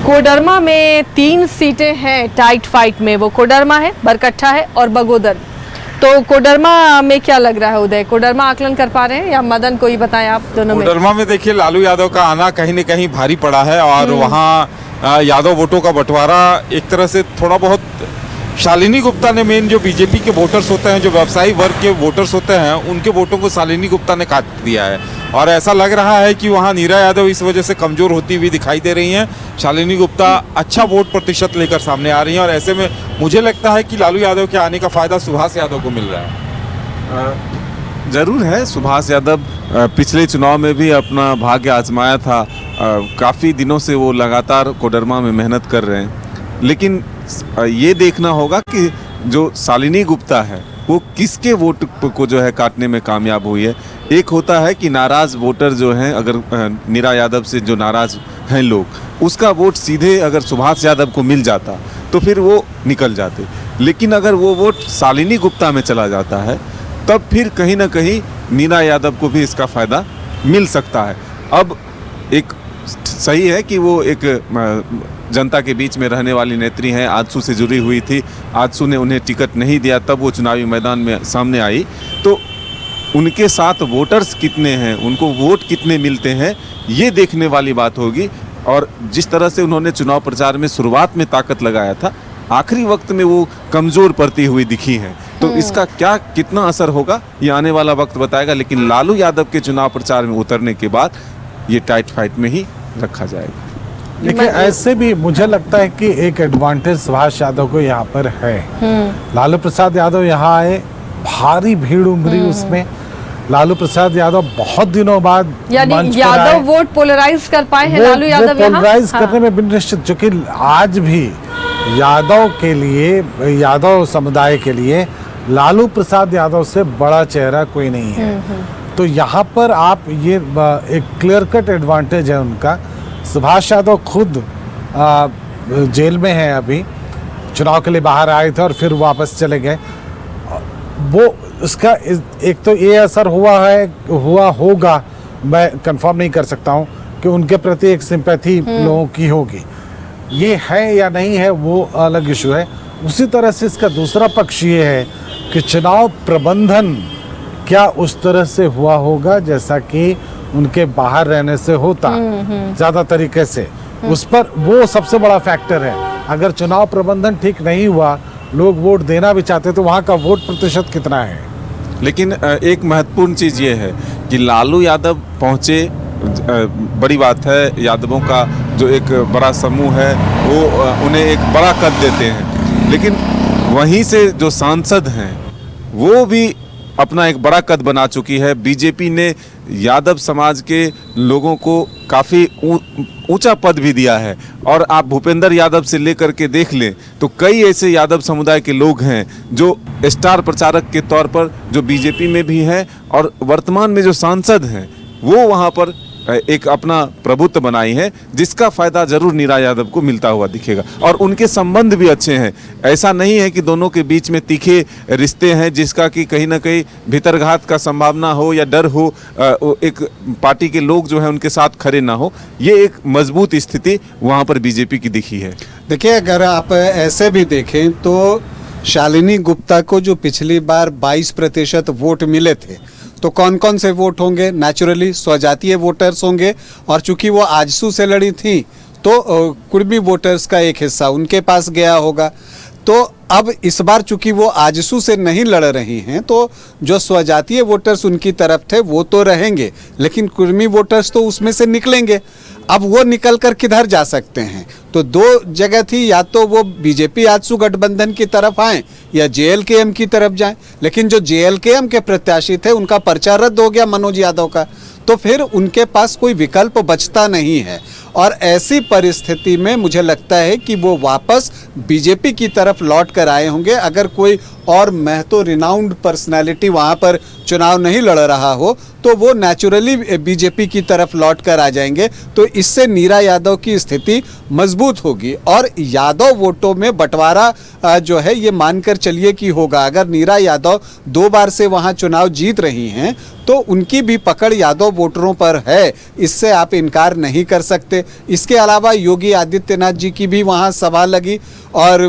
कोडरमा में 3 सीटें हैं टाइट फाइट में। वो कोडरमा है, बरकट्ठा है और बगोदर। तो कोडरमा में क्या लग रहा है उदय? कोडरमा आकलन कर पा रहे हैं या मदन, कोई बताएं आप दोनों में? कोडरमा में देखिए लालू यादव का आना कहीं न कहीं भारी पड़ा है और वहाँ यादव वोटों का बंटवारा एक तरह से थोड़ा बहुत शालिनी गुप्ता ने, मेन जो बीजेपी के वोटर्स होते हैं, जो व्यवसायी वर्ग के वोटर्स होते हैं, उनके वोटों को शालिनी गुप्ता ने काट दिया है। और ऐसा लग रहा है कि वहाँ नीरा यादव इस वजह से कमज़ोर होती हुई दिखाई दे रही हैं। शालिनी गुप्ता अच्छा वोट प्रतिशत लेकर सामने आ रही हैं और ऐसे में मुझे लगता है कि लालू यादव के आने का फ़ायदा सुभाष यादव को मिल रहा है। ज़रूर है। सुभाष यादव पिछले चुनाव में भी अपना भाग्य आजमाया था। काफ़ी दिनों से वो लगातार कोडरमा में मेहनत कर रहे हैं, लेकिन ये देखना होगा कि जो शालिनी गुप्ता है वो किसके वोट को जो है काटने में कामयाब हुई है। एक होता है कि नाराज़ वोटर जो हैं, अगर नीरा यादव से जो नाराज़ हैं लोग, उसका वोट सीधे अगर सुभाष यादव को मिल जाता तो फिर वो निकल जाते। लेकिन अगर वो वोट शालिनी गुप्ता में चला जाता है तब फिर कहीं ना कहीं नीरा यादव को भी इसका फ़ायदा मिल सकता है। अब एक सही है कि वो एक जनता के बीच में रहने वाली नेत्री हैं, आजसू से जुड़ी हुई थी। आजसू ने उन्हें टिकट नहीं दिया, तब वो चुनावी मैदान में सामने आई। तो उनके साथ वोटर्स कितने हैं, उनको वोट कितने मिलते हैं, ये देखने वाली बात होगी। और जिस तरह से उन्होंने चुनाव प्रचार में शुरुआत में ताकत लगाया था, आखिरी वक्त में वो कमज़ोर पड़ती हुई दिखी हैं। तो इसका क्या कितना असर होगा ये आने वाला वक्त बताएगा। लेकिन लालू यादव के चुनाव प्रचार में उतरने के बाद ये टाइट फाइट में ही रखा जाएगा। देखिए, ऐसे भी मुझे लगता है कि एक एडवांटेज सुभाष यादव को यहाँ पर है। लालू प्रसाद यादव यहाँ आए, भारी भीड़ उमड़ी उसमें। लालू प्रसाद यादव बहुत दिनों बाद यानी यादव वोट पोलराइज कर पाए हैं। लालू यादव पोलराइज करने में भी निश्चित, क्योंकि आज भी यादव के लिए, यादव समुदाय के लिए लालू प्रसाद यादव से बड़ा चेहरा कोई नहीं है। तो यहाँ पर आप ये एक क्लियर कट एडवांटेज है उनका। सुभाष यादव खुद जेल में हैं अभी, चुनाव के लिए बाहर आए थे और फिर वापस चले गए। वो उसका एक तो ये असर हुआ होगा, मैं कंफर्म नहीं कर सकता हूँ कि उनके प्रति एक सिंपैथी लोगों की होगी। ये है या नहीं है वो अलग इशू है। उसी तरह से इसका दूसरा पक्ष ये है कि चुनाव प्रबंधन क्या उस तरह से हुआ होगा जैसा कि उनके बाहर रहने से होता, ज़्यादा तरीके से। उस पर वो सबसे बड़ा फैक्टर है। अगर चुनाव प्रबंधन ठीक नहीं हुआ, लोग वोट देना भी चाहते तो वहाँ का वोट प्रतिशत कितना है। लेकिन एक महत्वपूर्ण चीज़ ये है कि लालू यादव पहुँचे, बड़ी बात है। यादवों का जो एक बड़ा समूह है वो उन्हें एक बड़ा कद देते हैं। लेकिन वहीं से जो सांसद हैं वो भी अपना एक बड़ा कद बना चुकी है। बीजेपी ने यादव समाज के लोगों को काफ़ी ऊंचा पद भी दिया है। और आप भूपेंद्र यादव से लेकर के देख लें तो कई ऐसे यादव समुदाय के लोग हैं जो स्टार प्रचारक के तौर पर जो बीजेपी में भी हैं और वर्तमान में जो सांसद हैं वो वहाँ पर एक अपना प्रभुत्व बनाई है, जिसका फ़ायदा ज़रूर नीरा यादव को मिलता हुआ दिखेगा। और उनके संबंध भी अच्छे हैं। ऐसा नहीं है कि दोनों के बीच में तीखे रिश्ते हैं जिसका कि कहीं ना कहीं भीतरघात का संभावना हो या डर हो, एक पार्टी के लोग जो है उनके साथ खड़े ना हो। ये एक मजबूत स्थिति वहाँ पर बीजेपी की दिखी है। देखिए, अगर आप ऐसे भी देखें तो शालिनी गुप्ता को जो पिछली बार 22% वोट मिले थे, तो कौन कौन से वोट होंगे? नेचुरली स्वजातीय वोटर्स होंगे। और चूंकि वो आजसू से लड़ी थी तो कुर्मी वोटर्स का एक हिस्सा उनके पास गया होगा। तो अब इस बार चूंकि वो आजसू से नहीं लड़ रही हैं तो जो स्वजातीय वोटर्स उनकी तरफ थे वो तो रहेंगे, लेकिन कुर्मी वोटर्स तो उसमें से निकलेंगे। अब वो निकल कर किधर जा सकते हैं? तो दो जगह थी, या तो वो बीजेपी आजसू गठबंधन की तरफ आए या जेएलकेएम की तरफ जाएं। लेकिन जो जेएलकेएम के प्रत्याशी थे उनका पर्चा रद्द हो गया, मनोज यादव का। तो फिर उनके पास कोई विकल्प बचता नहीं है। और ऐसी परिस्थिति में मुझे लगता है कि वो वापस बीजेपी की तरफ लौट कर आए होंगे। अगर कोई और महतो रिनाउंड पर्सनालिटी वहाँ पर चुनाव नहीं लड़ रहा हो तो वो नेचुरली बीजेपी की तरफ लौट कर आ जाएंगे। तो इससे नीरा यादव की स्थिति मजबूत होगी और यादव वोटों में बंटवारा जो है ये मानकर चलिए कि होगा। अगर नीरा यादव 2 बार से वहाँ चुनाव जीत रही हैं तो उनकी भी पकड़ यादव वोटरों पर है, इससे आप इनकार नहीं कर सकते। इसके अलावा योगी आदित्यनाथ जी की भी वहाँ सभा लगी और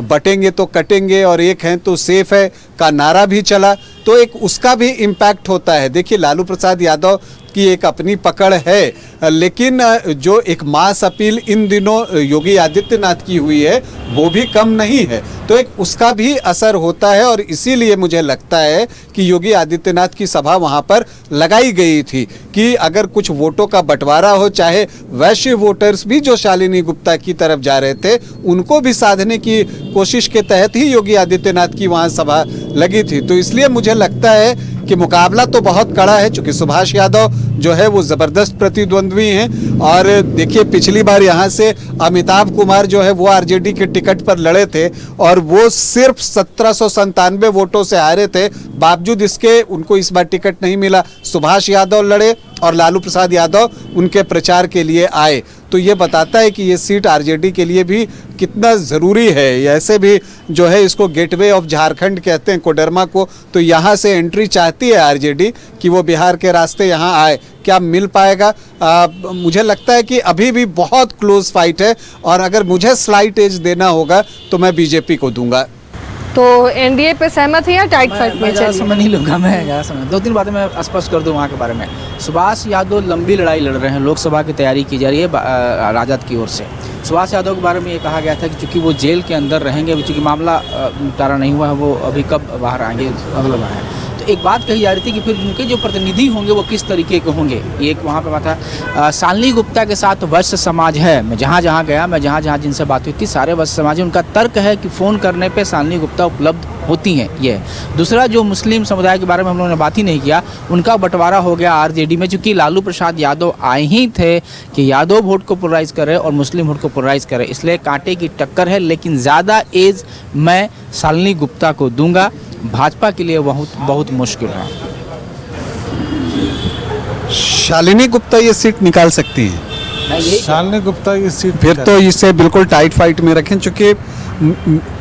बटेंगे तो कटेंगे और एक हैं तो सेफ है का नारा भी चला, तो एक उसका भी इम्पैक्ट होता है। देखिए लालू प्रसाद यादव की एक अपनी पकड़ है, लेकिन जो एक मास अपील इन दिनों योगी आदित्यनाथ की हुई है वो भी कम नहीं है, तो एक उसका भी असर होता है। और इसीलिए मुझे लगता है कि योगी आदित्यनाथ की सभा वहाँ पर लगाई गई थी कि अगर कुछ वोटों का बंटवारा हो, चाहे वैश्य वोटर्स भी जो शालिनी गुप्ता की तरफ जा रहे थे उनको भी साधने की कोशिश के तहत ही योगी आदित्यनाथ की वहाँ सभा लगी थी। तो इसलिए मुझे लगता है कि मुकाबला तो बहुत कड़ा है, चूंकि सुभाष यादव जो है वो ज़बरदस्त प्रतिद्वंद्वी हैं। और देखिए पिछली बार यहाँ से अमिताभ कुमार जो है वो आरजेडी के टिकट पर लड़े थे और वो सिर्फ 1797 वोटों से हारे थे, बावजूद इसके उनको इस बार टिकट नहीं मिला। सुभाष यादव लड़े और लालू प्रसाद यादव उनके प्रचार के लिए आए, तो ये बताता है कि ये सीट आरजेडी के लिए भी कितना ज़रूरी है। ऐसे भी जो है इसको गेटवे ऑफ झारखंड कहते हैं कोडरमा को, तो यहाँ से एंट्री चाहती है आरजेडी कि वो बिहार के रास्ते यहाँ आए। क्या मिल पाएगा? मुझे लगता है कि अभी भी बहुत क्लोज फाइट है और अगर मुझे स्लाइट एज देना होगा तो मैं बीजेपी को दूंगा। तो एनडीए पे सहमत है या टाइट फाइट में मैं ज़्यादा चलिए? समय नहीं लूँगा, मैं ज़्यादा समय 2-3 बातें मैं स्पष्ट कर दूँ वहाँ के बारे में। सुभाष यादव लंबी लड़ाई लड़ रहे हैं, लोकसभा की तैयारी की जा रही है राजद की ओर से। सुभाष यादव के बारे में ये कहा गया था कि चूंकि वो जेल के अंदर रहेंगे, चूँकि मामला निपटारा नहीं हुआ है, वो अभी कब बाहर आएंगे अगला बार है। तो एक बात कही जा रही थी कि फिर उनके जो प्रतिनिधि होंगे वो किस तरीके के होंगे। एक वहाँ पे बात था शालिनी गुप्ता के साथ वैश्य समाज है। मैं जहाँ जहाँ गया, मैं जहाँ जहाँ जिनसे बात हुई थी, सारे वैश्य समाज है। उनका तर्क है कि फ़ोन करने पे शालिनी गुप्ता उपलब्ध होती हैं। ये दूसरा जो मुस्लिम समुदाय के बारे में हम लोगों ने बात ही नहीं किया, उनका बंटवारा हो गया आरजेडी में, चूँकि लालू प्रसाद यादव आए ही थे कि यादव वोट को पोलराइज करे और मुस्लिम वोट को पोलराइज करे, इसलिए कांटे की टक्कर है। लेकिन ज़्यादा एज मैं शालिनी गुप्ता को दूंगा, भाजपा के लिए बहुत मुश्किल है। शालिनी गुप्ता ये सीट निकाल सकती हैं। शालिनी गुप्ता ये सीट फिर तो इसे बिल्कुल टाइट फाइट में रखें, चूँकि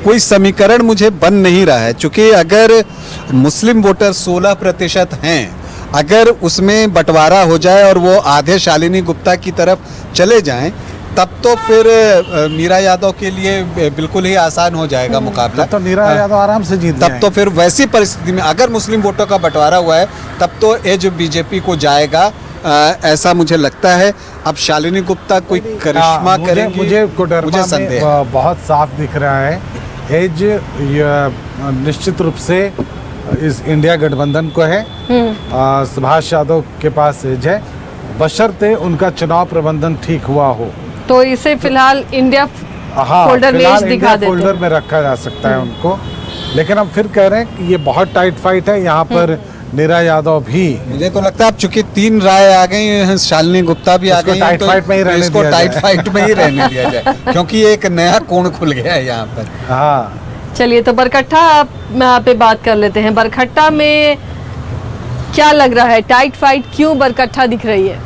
कोई समीकरण मुझे बन नहीं रहा है। चूँकि अगर मुस्लिम वोटर 16% हैं, अगर उसमें बंटवारा हो जाए और वो आधे शालिनी गुप्ता की तरफ चले जाएं, तब तो फिर नीरा यादव के लिए बिल्कुल ही आसान हो जाएगा मुकाबला। तो नीरा यादव आराम से जीत तब तो फिर वैसी परिस्थिति में अगर मुस्लिम वोटों का बंटवारा हुआ है तब तो एज बीजेपी को जाएगा, ऐसा मुझे लगता है। अब शालिनी गुप्ता कोई करिश्मा करेंगी, मुझे कोडरमा संदेह में बहुत साफ दिख रहा है। एज निश्चित रूप से इस इंडिया गठबंधन को है। सुभाष यादव के पास एज है, बशर्ते उनका चुनाव प्रबंधन ठीक हुआ हो। तो इसे फिलहाल इंडिया फोल्डर में एज दिखा देते फोल्डर हैं। में रखा जा सकता है उनको। लेकिन हम फिर कह रहे हैं कि ये बहुत टाइट फाइट है। यहाँ पर नीरा यादव भी, मुझे तो लगता है अब चूंकि 3 राय आ गई हैं, शालिनी गुप्ता भी आ गई हैं, टाइट फाइट में ही रहने इसको दिया टाइट जाए। फाइट में ही रहने दिया जाए, क्योंकि एक नया कोण खुल गया है यहाँ पर। हाँ चलिए तो बरकट्ठा पे बात कर लेते हैं। बरकट्ठा में क्या लग रहा है, टाइट फाइट क्यों बरकट्ठा दिख रही है?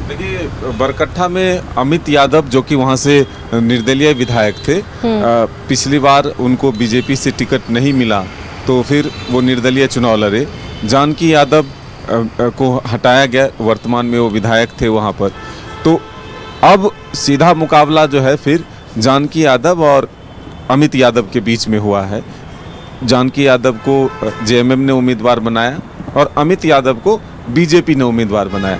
देखिए बरकट्ठा में अमित यादव जो कि वहाँ से निर्दलीय विधायक थे, पिछली बार उनको बीजेपी से टिकट नहीं मिला तो फिर वो निर्दलीय चुनाव लड़े। जानकी यादव को हटाया गया, वर्तमान में वो विधायक थे वहाँ पर। तो अब सीधा मुकाबला जो है फिर जानकी यादव और अमित यादव के बीच में हुआ है। जानकी यादव को जेएमएम ने उम्मीदवार बनाया और अमित यादव को बीजेपी ने उम्मीदवार बनाया।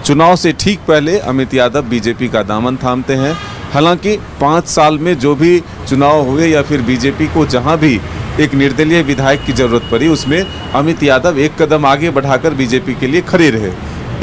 चुनाव से ठीक पहले अमित यादव बीजेपी का दामन थामते हैं। हालांकि 5 साल में जो भी चुनाव हुए या फिर बीजेपी को जहां भी एक निर्दलीय विधायक की जरूरत पड़ी, उसमें अमित यादव एक कदम आगे बढ़ाकर बीजेपी के लिए खड़े रहे।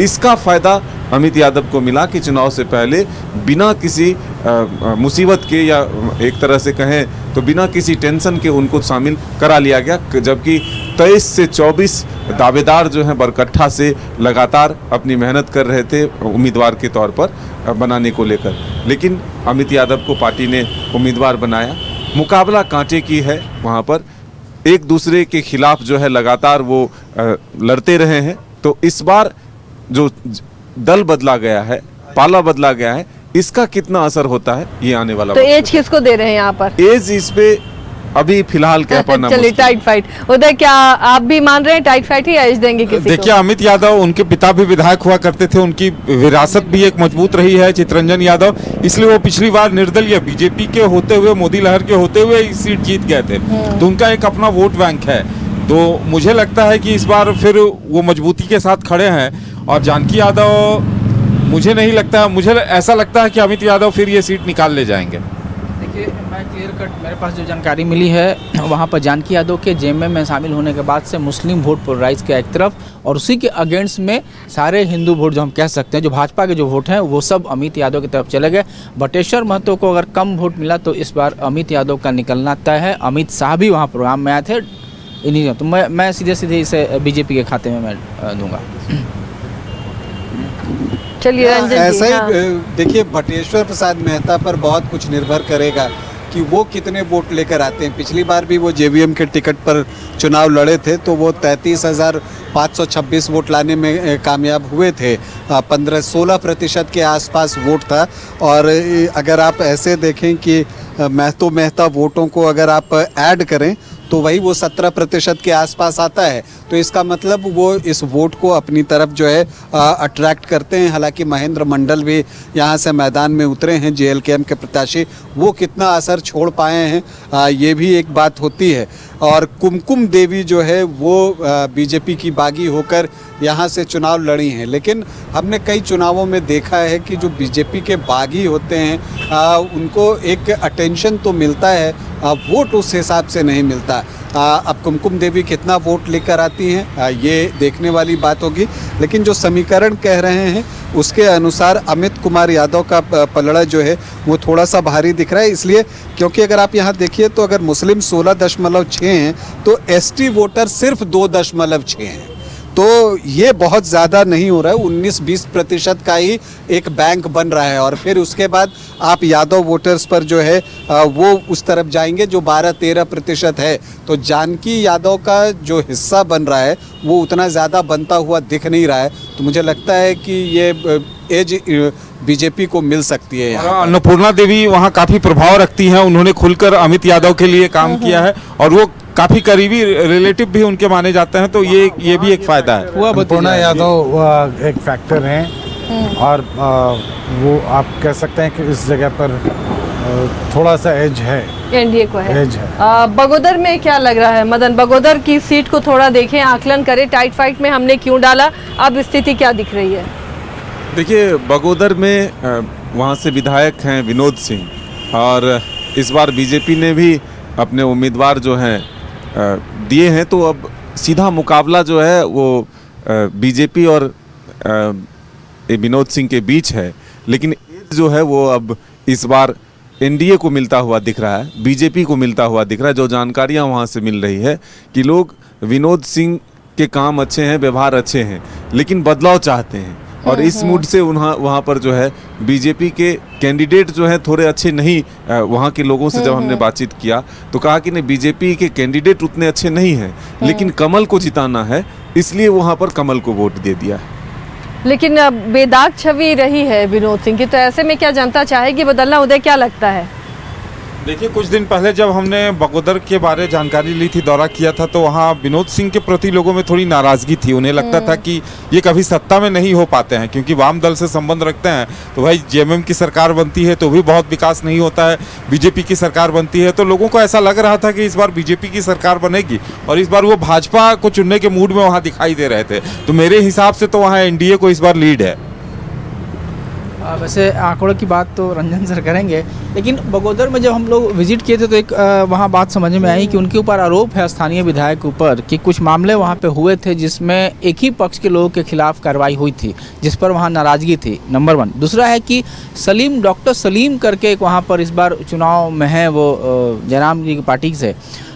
इसका फायदा अमित यादव को मिला कि चुनाव से पहले बिना किसी मुसीबत के, या एक तरह से कहें तो बिना किसी टेंशन के उनको शामिल करा लिया गया। जबकि 23 से 24 दावेदार जो हैं बरकट्ठा से लगातार अपनी मेहनत कर रहे थे उम्मीदवार के तौर पर बनाने को लेकर, लेकिन अमित यादव को पार्टी ने उम्मीदवार बनाया। मुकाबला कांटे की है, वहाँ पर एक दूसरे के खिलाफ जो है लगातार वो लड़ते रहे हैं। तो इस बार जो दल बदला गया है, पाला बदला गया है, इसका कितना असर होता है ये आने वाला तो वक्त एज किसको दे रहे हैं यहाँ पर? एज इस पे अभी फिलहाल कह पाना चलिए मुश्किल है। Tight fight. उदय, क्या आप भी मान रहे हैं टाइट फाइट ही एज देंगे किसी देखिए, अमित यादव, उनके पिता भी विधायक हुआ करते थे, उनकी विरासत भी एक मजबूत रही है, चितरंजन यादव, इसलिए वो पिछली बार निर्दलीय बीजेपी के होते हुए, मोदी लहर के होते हुए इस सीट जीत गए थे, तो उनका एक अपना वोट बैंक है। तो मुझे लगता है कि इस बार फिर वो मजबूती के साथ खड़े हैं। और जानकी यादव, मुझे नहीं लगता, मुझे ऐसा लगता है कि अमित यादव फिर ये सीट निकाल ले जाएंगे। देखिए, मैं क्लियर कट, मेरे पास जो जानकारी मिली है वहाँ पर जानकी यादव के जेएमएम में शामिल होने के बाद से मुस्लिम वोट पोलराइज किया एक तरफ, और उसी के अगेंस्ट में सारे हिंदू वोट जो हम कह सकते हैं, जो भाजपा के जो वोट हैं वो सब अमित यादव की तरफ चले गए। बटेश्वर महतो को अगर कम वोट मिला तो इस बार अमित यादव का निकलना तय है। अमित शाह भी वहाँ प्रोग्राम में आए थे इन्हीं, तो मैं सीधे इसे बीजेपी के खाते में मैं दूंगा। चलिए रंजन जी, ऐसा ही हाँ। देखिए, भटेश्वर प्रसाद मेहता पर बहुत कुछ निर्भर करेगा कि वो कितने वोट लेकर आते हैं। पिछली बार भी वो जेवीएम के टिकट पर चुनाव लड़े थे तो वो 33,526 वोट लाने में कामयाब हुए थे। 15-16% के आसपास वोट था। और अगर आप ऐसे देखें कि मेहता वोटों को अगर आप ऐड करें तो वही वो 17% के आसपास आता है। तो इसका मतलब वो इस वोट को अपनी तरफ जो है अट्रैक्ट करते हैं। हालांकि महेंद्र मंडल भी यहाँ से मैदान में उतरे हैं, जेएलकेएम के प्रत्याशी, वो कितना असर छोड़ पाए हैं ये भी एक बात होती है। और कुमकुम देवी जो है वो बीजेपी की बागी होकर यहाँ से चुनाव लड़ी हैं, लेकिन हमने कई चुनावों में देखा है कि जो बीजेपी के बागी होते हैं उनको एक अटेंशन तो मिलता है, वोट उस हिसाब से नहीं मिलता। अब कुमकुम देवी कितना वोट लेकर आती हैं ये देखने वाली बात होगी, लेकिन जो समीकरण कह रहे हैं उसके अनुसार अमित कुमार यादव का पलड़ा जो है वो थोड़ा सा भारी दिख रहा है। इसलिए क्योंकि अगर आप यहाँ देखिए तो अगर मुस्लिम 16.6 हैं तो एसटी वोटर सिर्फ 2.6 हैं। तो ये बहुत ज़्यादा नहीं हो रहा है, 19-20% का ही एक बैंक बन रहा है। और फिर उसके बाद आप यादव वोटर्स पर जो है वो उस तरफ जाएंगे जो 12-13% है। तो जानकी यादव का जो हिस्सा बन रहा है वो उतना ज़्यादा बनता हुआ दिख नहीं रहा है। तो मुझे लगता है कि ये एज बीजेपी को मिल सकती है। और अन्नपूर्णा देवी वहाँ काफी प्रभाव रखती हैं, उन्होंने खुलकर अमित यादव के लिए काम किया है और वो काफी करीबी रिलेटिव भी उनके माने जाते हैं, तो ये भी एक फायदा है। अन्नपूर्णा यादव एक फैक्टर हैं और वो आप कह सकते हैं कि इस जगह पर थोड़ा सा एज है, एनडीए को है। एज है। बगोदर में क्या लग रहा है मदन? बगोदर की सीट को थोड़ा देखें, आकलन करें, टाइट फाइट में हमने क्यों डाला, अब स्थिति क्या दिख रही है? देखिए, बगोदर में वहाँ से विधायक हैं विनोद सिंह, और इस बार बीजेपी ने भी अपने उम्मीदवार जो हैं दिए हैं, तो अब सीधा मुकाबला जो है वो बीजेपी और विनोद सिंह के बीच है। लेकिन जो है वो अब इस बार एनडीए को मिलता हुआ दिख रहा है, बीजेपी को मिलता हुआ दिख रहा है। जो जानकारियां वहाँ से मिल रही है कि लोग विनोद सिंह के काम अच्छे हैं, व्यवहार अच्छे हैं, लेकिन बदलाव चाहते हैं। और इस मूड से वहाँ पर जो है बीजेपी के कैंडिडेट जो है थोड़े अच्छे नहीं, वहाँ के लोगों से जब हमने बातचीत किया तो कहा कि नहीं, बीजेपी के कैंडिडेट उतने अच्छे नहीं हैं, लेकिन कमल को जिताना है, इसलिए वहाँ पर कमल को वोट दे दिया है। लेकिन बेदाग छवि रही है विनोद सिंह की, तो ऐसे में क्या जनता चाहेगी बदलना? उदय, क्या लगता है? देखिए, कुछ दिन पहले जब हमने बगोदर के बारे जानकारी ली थी, दौरा किया था, तो वहाँ विनोद सिंह के प्रति लोगों में थोड़ी नाराजगी थी। उन्हें लगता था कि ये कभी सत्ता में नहीं हो पाते हैं, क्योंकि वाम दल से संबंध रखते हैं। तो भाई जेएमएम की सरकार बनती है तो भी बहुत विकास नहीं होता है, बीजेपी की सरकार बनती है तो लोगों को ऐसा लग रहा था कि इस बार बीजेपी की सरकार बनेगी, और इस बार वो भाजपा को चुनने के मूड में वहाँ दिखाई दे रहे थे। तो मेरे हिसाब से तो वहाँ एनडीए को इस बार लीड है। वैसे आंकड़ों की बात तो रंजन सर करेंगे, लेकिन बगोदर में जब हम लोग विजिट किए थे तो एक वहाँ बात समझ में आई कि उनके ऊपर आरोप है स्थानीय विधायक के ऊपर कि कुछ मामले वहाँ पे हुए थे जिसमें एक ही पक्ष के लोगों के खिलाफ कार्रवाई हुई थी, जिस पर वहाँ नाराज़गी थी, नंबर 1। दूसरा है कि डॉक्टर सलीम करके एक वहाँ पर इस बार चुनाव में है, वो जयराम जी की पार्टी से,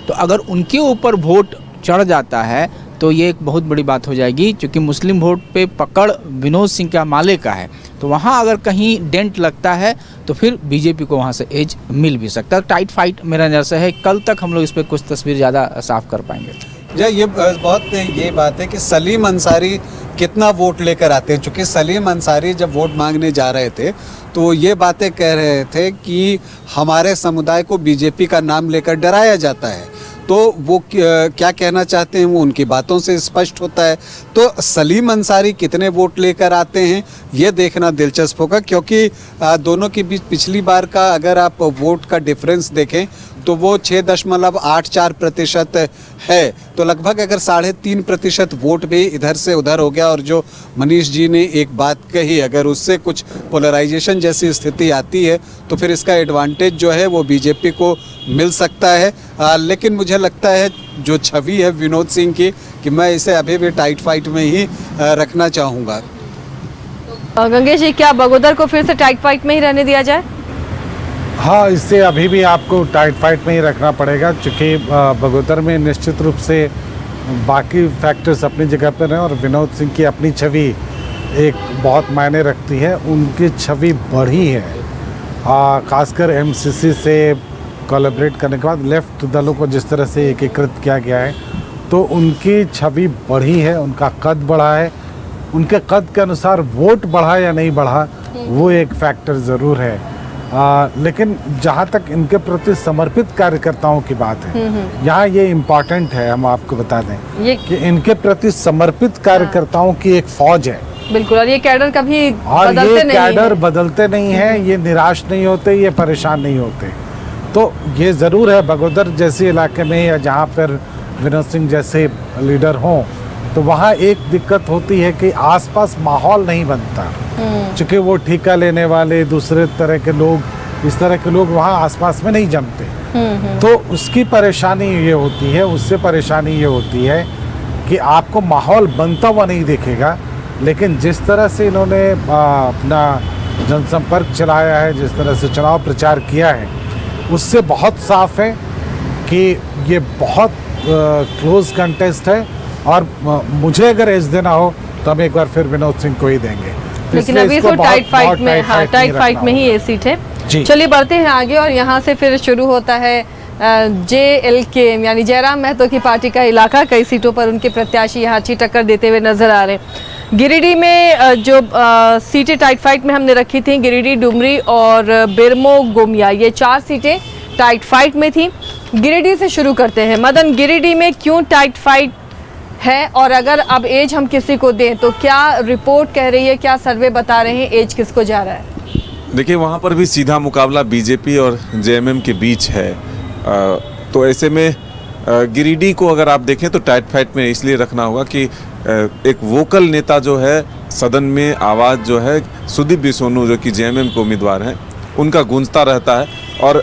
तो अगर उनके ऊपर वोट चढ़ जाता है तो ये एक बहुत बड़ी बात हो जाएगी, क्योंकि मुस्लिम वोट पे पकड़ विनोद सिंह का माले का है। तो वहाँ अगर कहीं डेंट लगता है तो फिर बीजेपी को वहाँ से एज मिल भी सकता है। टाइट फाइट मेरा नज़र से है, कल तक हम लोग इस पर कुछ तस्वीर ज़्यादा साफ कर पाएंगे। ये बहुत ये बात है कि सलीम अंसारी कितना वोट लेकर आते हैं, चूँकि सलीम अंसारी जब वोट मांगने जा रहे थे तो ये बातें कह रहे थे कि हमारे समुदाय को बीजेपी का नाम लेकर डराया जाता है, तो वो क्या कहना चाहते हैं वो उनकी बातों से स्पष्ट होता है। तो सलीम अंसारी कितने वोट लेकर आते हैं ये देखना दिलचस्प होगा, क्योंकि दोनों के बीच पिछली बार का अगर आप वोट का डिफरेंस देखें तो वो 6.84% है, तो लगभग अगर 3.5% वोट भी इधर से उधर हो गया, और जो मनीष जी ने एक बात कही अगर उससे कुछ पोलराइजेशन जैसी स्थिति आती है तो फिर इसका एडवांटेज जो है वो बीजेपी को मिल सकता है। लेकिन मुझे लगता है जो छवि है विनोद सिंह की कि मैं इसे अभी भी टाइट फाइट में ही रखना चाहूँगा। गंगेश जी, क्या बगोदर को फिर से टाइट फाइट में ही रहने दिया जाए? हाँ, इससे अभी भी आपको टाइट फाइट में ही रखना पड़ेगा, क्योंकि बगोदर में निश्चित रूप से बाकी फैक्टर्स अपनी जगह पर हैं और विनोद सिंह की अपनी छवि एक बहुत मायने रखती है। उनकी छवि बढ़ी है, खासकर एमसीसी से कोलैबोरेट करने के बाद लेफ्ट दलों को जिस तरह से एकीकृत किया गया है तो उनकी छवि बढ़ी है, उनका कद बढ़ा है। उनके कद के अनुसार वोट बढ़ा या नहीं बढ़ा वो एक फैक्टर ज़रूर है। लेकिन जहाँ तक इनके प्रति समर्पित कार्यकर्ताओं की बात है, यहाँ ये इम्पॉर्टेंट है, हम आपको बता दें कि इनके प्रति समर्पित कार्यकर्ताओं की एक फौज है। बिल्कुल, और ये कैडर कभी और बदलते ये नहीं कैडर है। बदलते नहीं हैं, ये निराश नहीं होते, ये परेशान नहीं होते। तो ये ज़रूर है बगोदर जैसे इलाके में या जहाँ पर विनोद सिंह जैसे लीडर हों तो वहाँ एक दिक्कत होती है कि आसपास माहौल नहीं बनता, चूँकि वो ठेका लेने वाले दूसरे तरह के लोग, इस तरह के लोग वहाँ आसपास में नहीं जमते। तो उसकी परेशानी ये होती है, उससे परेशानी ये होती है कि आपको माहौल बनता हुआ नहीं दिखेगा। लेकिन जिस तरह से इन्होंने अपना जनसंपर्क चलाया है, जिस तरह से चुनाव प्रचार किया है, उससे बहुत साफ है कि ये बहुत क्लोज कंटेस्ट है और मुझे अगर एज देना हो तो हम एक बार फिर विनोद सिंह को ही देंगे। तो लेकिन अभी तो टाइट फाइट में, हाँ, टाइट फाइट में ही ये सीट है। चलिए बढ़ते हैं आगे और यहाँ से फिर शुरू होता है JLK यानी जयराम महतो की पार्टी का इलाका। कई सीटों पर उनके प्रत्याशी यहाँ अच्छी टक्कर देते हुए नजर आ रहे हैं। गिरिडीह में जो सीटें टाइट फाइट में हमने रखी थी, गिरिडीह, डुमरी और बेरमो गोमिया, ये 4 सीटें टाइट फाइट में थी। गिरिडीह से शुरू करते हैं। मदन, गिरिडीह में क्यों टाइट फाइट है, और अगर अब एज हम किसी को दें तो क्या रिपोर्ट कह रही है, क्या सर्वे बता रहे हैं एज किसको जा रहा है? देखिए, वहाँ पर भी सीधा मुकाबला बीजेपी और JMM के बीच है। तो ऐसे में गिरिडीह को अगर आप देखें तो टाइट फाइट में इसलिए रखना होगा कि एक वोकल नेता जो है सदन में, आवाज़ जो है सुदीप बिसोनू जो कि JMM के उम्मीदवार हैं, उनका गूंजता रहता है। और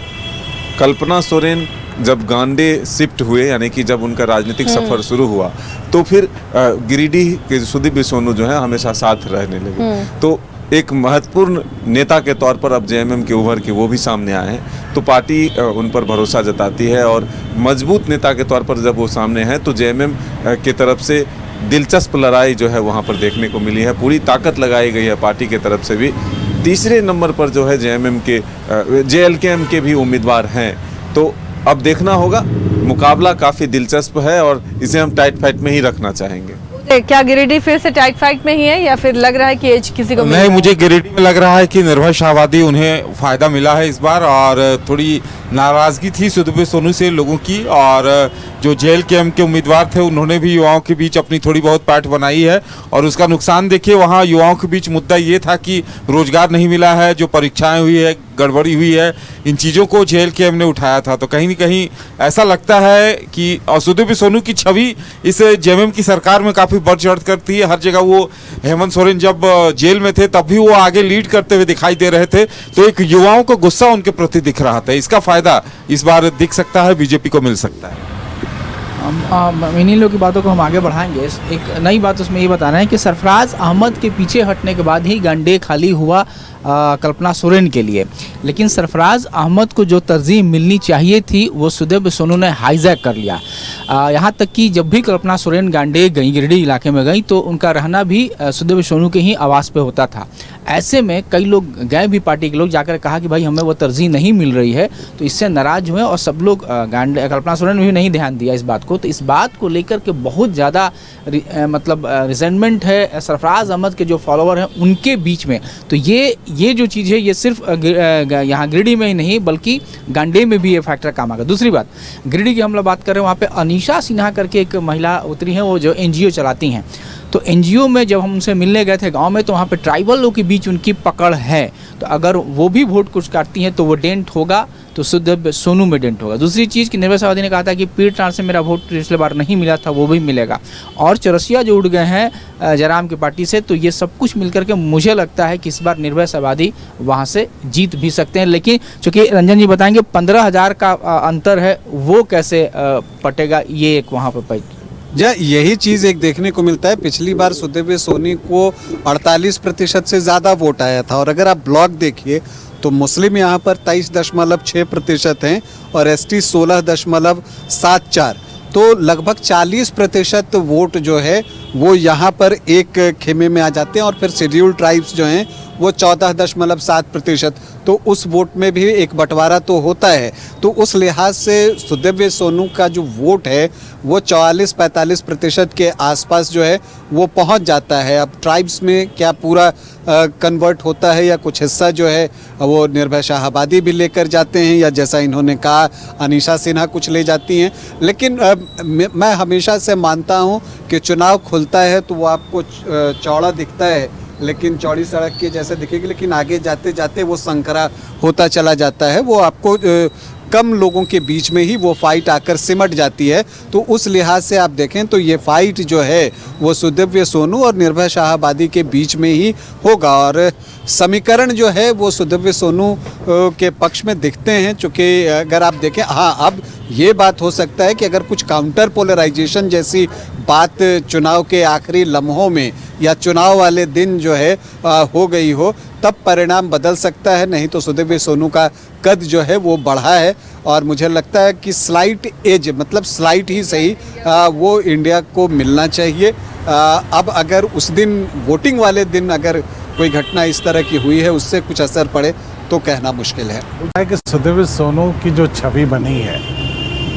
कल्पना सोरेन जब गांडे शिफ्ट हुए, यानी कि जब उनका राजनीतिक सफर शुरू हुआ, तो फिर गिरिडीह के सुदीप बिसोनू जो है हमेशा साथ रहने लगे। तो एक महत्वपूर्ण नेता के तौर पर अब JMM के उभर के वो भी सामने आए हैं, तो पार्टी उन पर भरोसा जताती है। और मजबूत नेता के तौर पर जब वो सामने हैं तो JMM की तरफ से दिलचस्प लड़ाई जो है वहाँ पर देखने को मिली है। पूरी ताकत लगाई गई है पार्टी की तरफ से भी। तीसरे नंबर पर जो है JLK के भी उम्मीदवार हैं। तो अब देखना होगा, मुकाबला काफ़ी दिलचस्प है और इसे हम टाइट फाइट में ही रखना चाहेंगे। क्या गिरिडीह फिर से टाइट फाइट में ही है या फिर लग रहा है कि एज किसी को नहीं, मुझे गिरिडीह में लग रहा है कि निर्भय शाहवादी उन्हें फायदा मिला है इस बार, और थोड़ी नाराजगी थी सुदीप बिसोनू से लोगों की, और जो JLK के उम्मीदवार थे उन्होंने भी युवाओं के बीच अपनी थोड़ी बहुत पैठ बनाई है। और उसका नुकसान देखिए, वहाँ युवाओं के बीच मुद्दा ये था कि रोजगार नहीं मिला है, जो परीक्षाएं हुई है, गड़बड़ी हुई है, इन चीज़ों को JLK ने उठाया था। तो कहीं न कहीं ऐसा लगता है कि सुदीप बिसोनू की छवि इस JMM की सरकार में काफ़ी बढ़ चढ़ करती है। हर जगह वो, हेमंत सोरेन जब जेल में थे तब भी वो आगे लीड करते हुए दिखाई दे रहे थे। तो एक युवाओं को गुस्सा उनके प्रति दिख रहा था। इसका फायदा इस बार दिख सकता है, बीजेपी को मिल सकता है। इन्हीं लोगों की बातों को हम आगे बढ़ाएंगे। एक नई बात उसमें ये बताना है कि सरफराज अहमद के पीछे हटने के बाद ही गांडे खाली हुआ कल्पना सोरेन के लिए, लेकिन सरफराज अहमद को जो तरजीह मिलनी चाहिए थी वो सुदीप बिसोनू ने हाईजैक कर लिया। यहाँ तक कि जब भी कल्पना सोरेन गांडे गई, गिरिडीह इलाके में गई, तो उनका रहना भी सुदीप बिसोनू के ही आवास पे होता था। ऐसे में कई लोग गए भी, पार्टी के लोग जाकर कहा कि भाई हमें वो तरजीह नहीं मिल रही है, तो इससे नाराज हुए और सब लोग कल्पना सोरेन ने भी नहीं ध्यान दिया इस बात को। तो इस बात को लेकर के बहुत ज़्यादा मतलब रिजेंटमेंट है सरफराज अहमद के जो फॉलोअर हैं उनके बीच में। तो ये जो चीज़ है ये सिर्फ यहाँ गिरिडीह में ही नहीं बल्कि गांडेय में भी ये फैक्टर काम आएगा। दूसरी बात, गिरिडीह की हम लोग बात कर रहे हैं, वहाँ पे अनीशा सिन्हा करके एक महिला उतरी हैं, वो जो एनजीओ चलाती हैं। तो एनजीओ में जब हम उनसे मिलने गए थे गांव में, तो वहाँ पे ट्राइबल लोग के बीच उनकी पकड़ है। तो अगर वो भी वोट कुछ काटती हैं तो वो डेंट होगा, तो सुदेव सोनू में डेंट होगा। दूसरी चीज़ कि निर्भय सावधी ने कहा था कि पीर ट्रांस से मेरा वोट पिछले बार नहीं मिला था, वो भी मिलेगा। और चौरसिया जो उड़ गए हैं जयराम की पार्टी से, तो ये सब कुछ मिलकर के मुझे लगता है कि इस बार निर्भय सावधी वहाँ से जीत भी सकते हैं। लेकिन चूँकि रंजन जी बताएंगे 15,000 का अंतर है, वो कैसे पटेगा, ये एक वहाँ पर यही चीज़ एक देखने को मिलता है। पिछली बार सुदेव सोनी को 48% से ज़्यादा वोट आया था, और अगर आप ब्लॉक देखिए तो मुस्लिम यहाँ पर 23.6% हैं और एसटी 16.74, तो लगभग 40% वोट जो है वो यहाँ पर एक खेमे में आ जाते हैं। और फिर शेड्यूल्ड ट्राइब्स जो हैं वो 14.7%, तो उस वोट में भी एक बंटवारा तो होता है। तो उस लिहाज से सुदेव सोनू का जो वोट है वो 44-45% के आसपास जो है वो पहुंच जाता है। अब ट्राइब्स में क्या पूरा कन्वर्ट होता है या कुछ हिस्सा जो है वो निर्भय शाहाबादी भी लेकर जाते हैं, या जैसा इन्होंने कहा अनीशा सिन्हा कुछ ले जाती हैं। लेकिन मैं हमेशा से मानता हूं कि चुनाव खुलता है तो वो आपको चौड़ा दिखता है, लेकिन चौड़ी सड़क के जैसे दिखेगी, लेकिन आगे जाते जाते वो संकरा होता चला जाता है। वो आपको कम लोगों के बीच में ही वो फाइट आकर सिमट जाती है। तो उस लिहाज से आप देखें तो ये फाइट जो है वो सुदेव सोनू और निर्भय शाहाबादी के बीच में ही होगा। और समीकरण जो है वो सुदेव सोनू के पक्ष में दिखते हैं, चूँकि अगर आप देखें, हाँ अब ये बात हो सकता है कि अगर कुछ काउंटर पोलराइजेशन जैसी बात चुनाव के आखिरी लम्हों में या चुनाव वाले दिन जो है हो गई हो, तब परिणाम बदल सकता है। नहीं तो सुदेव सोनू का कद जो है वो बढ़ा है, और मुझे लगता है कि स्लाइट एज, मतलब स्लाइट ही सही, वो इंडिया को मिलना चाहिए। अब अगर उस दिन वोटिंग वाले दिन अगर कोई घटना इस तरह की हुई है, उससे कुछ असर पड़े तो कहना मुश्किल है। कि सुदेव सोनू की जो छवि बनी है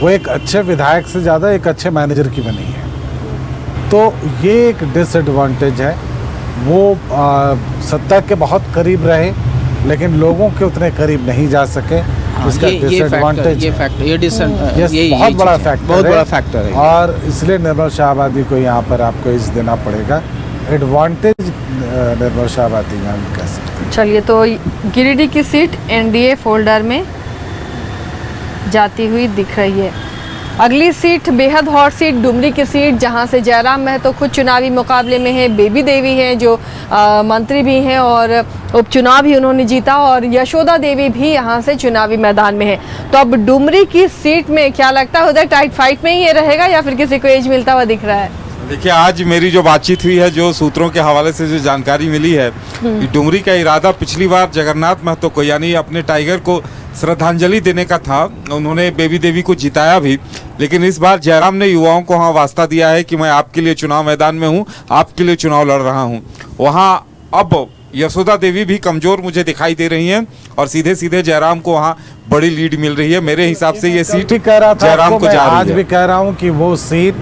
वो एक अच्छे विधायक से ज़्यादा एक अच्छे मैनेजर की बनी है, तो ये एक डिसएडवांटेज है। वो सत्ता के बहुत करीब रहे लेकिन लोगों के उतने करीब नहीं जा सके, इसका डिसएडवांटेज, ये बहुत बड़ा फैक्टर है। और इसलिए निर्मल शाहाबादी को यहाँ पर आपको इस देना पड़ेगा एडवांटेज, निर्मल शाहाबादी यहाँ कह सकते हैं। चलिए, तो गिरिडीह की सीट एनडीए फोल्डर में जाती हुई दिख रही है। अगली सीट बेहद हॉट सीट डुमरी की सीट, जहां से जयराम महतो खुद चुनावी मुकाबले में है, बेबी देवी हैं जो मंत्री भी हैं और उपचुनाव भी उन्होंने जीता, और यशोदा देवी भी यहां से चुनावी मैदान में है। तो अब डुमरी की सीट में क्या लगता है उधर टाइट फाइट में ही ये रहेगा या फिर किसी को एज मिलता हुआ दिख रहा है? देखिए, आज मेरी जो बातचीत हुई है, जो सूत्रों के हवाले से जो जानकारी मिली है कि डुमरी का इरादा पिछली बार जगन्नाथ महतो को यानी अपने टाइगर को श्रद्धांजलि देने का था। उन्होंने बेबी देवी को जिताया भी, लेकिन इस बार जयराम ने युवाओं को वहाँ वास्ता दिया है कि मैं आपके लिए चुनाव मैदान में हूँ, आपके लिए चुनाव लड़ रहा हूँ। वहाँ अब यशोदा देवी भी कमजोर मुझे दिखाई दे रही हैं और सीधे सीधे जयराम को वहाँ बड़ी लीड मिल रही है। मेरे हिसाब से ये सीट जयराम को जा रही है। आज भी कह रहा हूँ कि वो सीट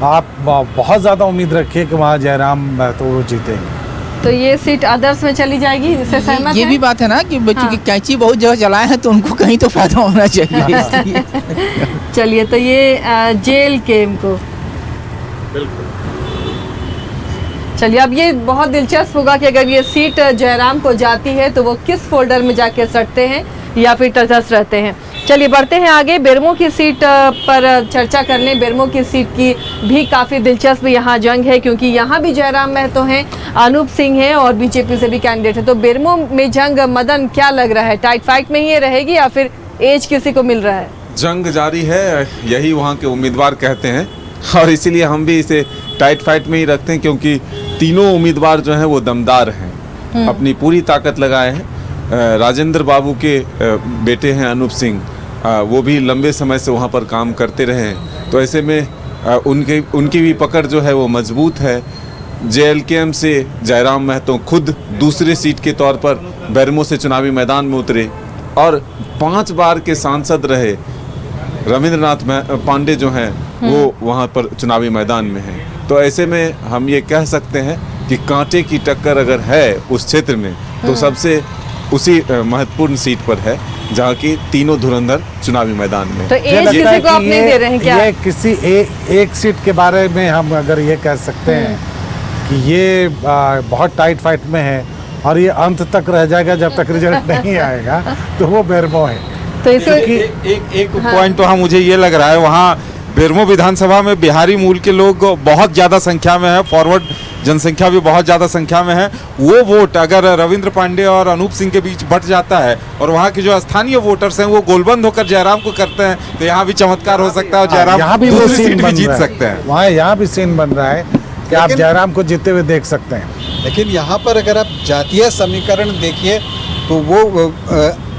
आप बहुत ज़्यादा उम्मीद रखिए कि वहाँ जयराम महतो जीतेंगे। तो ये सीट अदर्स में चली जाएगी, इससे सहमत ये भी बात है ना कि बच्चों की कैंची बहुत जगह चलाए हैं तो उनको कहीं तो फायदा होना चाहिए। चलिए, तो ये जेल केम को चलिए, अब ये बहुत दिलचस्प होगा कि अगर ये सीट जयराम को जाती है तो वो किस फोल्डर में जाके सटते हैं या फिर तटस्थ रहते हैं। चलिए बढ़ते हैं आगे, बेरमो की सीट पर चर्चा कर लें। बेरमो की सीट की भी काफ़ी दिलचस्प यहाँ जंग है, क्योंकि यहाँ भी जयराम महतो हैं, अनूप सिंह हैं और बीजेपी से भी कैंडिडेट है। तो बेरमो में जंग, मदन क्या लग रहा है, टाइट फाइट में ही ये रहेगी या फिर एज किसी को मिल रहा है? जंग जारी है, यही वहाँ के उम्मीदवार कहते हैं और इसीलिए हम भी इसे टाइट फाइट में ही रखते हैं, क्योंकि तीनों उम्मीदवार जो हैं वो दमदार हैं, अपनी पूरी ताकत लगाए हैं। राजेंद्र बाबू के बेटे हैं अनूप सिंह, वो भी लंबे समय से वहाँ पर काम करते रहे हैं, तो ऐसे में उनकी भी पकड़ जो है वो मजबूत है। जेएलकेएम से जयराम महतो खुद दूसरे सीट के तौर पर बेरमो से चुनावी मैदान में उतरे और 5 बार के सांसद रहे रविंद्रनाथ पांडे जो हैं वो वहाँ पर चुनावी मैदान में हैं। तो ऐसे में हम ये कह सकते हैं कि कांटे की टक्कर अगर है उस क्षेत्र में तो सबसे उसी महत्वपूर्ण सीट पर है जहाँ की तीनों धुरंधर चुनावी मैदान में। तो एज किसी को आप नहीं दे रहे हैं क्या? ये किसी एक सीट के बारे में हम अगर ये कह सकते हैं कि ये बहुत टाइट फाइट में है और ये अंत तक रह जाएगा जब तक रिजल्ट नहीं आएगा, तो वो बेरमो है। तो इसे एक पॉइंट वहाँ मुझे ये लग रहा है, वहाँ बेरमो विधानसभा में बिहारी मूल के लोग बहुत ज़्यादा संख्या में है, फॉरवर्ड जनसंख्या भी बहुत ज़्यादा संख्या में है। वो वोट अगर रविंद्र पांडे और अनूप सिंह के बीच बट जाता है और वहाँ के जो स्थानीय वोटर्स हैं वो गोलबंद होकर जयराम को करते हैं, तो यहाँ भी चमत्कार हो सकता है और जयराम यहाँ भी दूसरी सीट भी जीत सकते हैं। वहाँ यहाँ भी सीन बन रहा है कि आप जयराम को जीते हुए देख सकते हैं। लेकिन यहाँ पर अगर आप जातीय समीकरण देखिए तो वो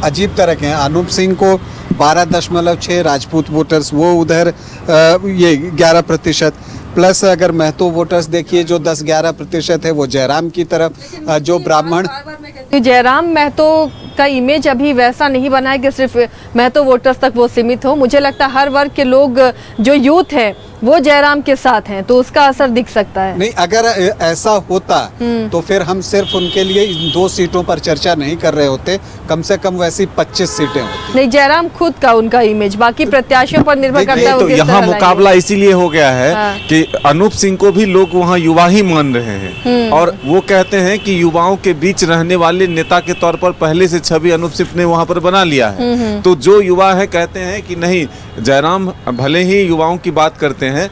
अजीब तरह के हैं। अनूप सिंह को 12.6 राजपूत वोटर्स, वो उधर ये 11%, प्लस अगर महतो वोटर्स देखिए जो 10-11% है वो जयराम की तरफ, जो ब्राह्मण। जयराम महतो का इमेज अभी वैसा नहीं बना है कि सिर्फ महतो वोटर्स तक वो सीमित हो। मुझे लगता है हर वर्ग के लोग, जो यूथ है वो जयराम के साथ हैं, तो उसका असर दिख सकता है। नहीं, अगर ऐसा होता तो फिर हम सिर्फ उनके लिए इन 2 सीटों पर चर्चा नहीं कर रहे होते, कम से कम वैसी 25 सीटें होती। नहीं, जयराम खुद का उनका इमेज बाकी प्रत्याशियों पर निर्भर करता है। तो यहाँ मुकाबला इसीलिए हो गया है कि अनूप सिंह को भी लोग वहाँ युवा ही मान रहे हैं और वो कहते हैं कि युवाओं के बीच रहने वाले नेता के तौर पर पहले से छवि अनूप सिंह ने वहाँ पर बना लिया है। तो जो युवा है कहते हैं कि नहीं, जयराम भले ही युवाओं की बात करते हैं,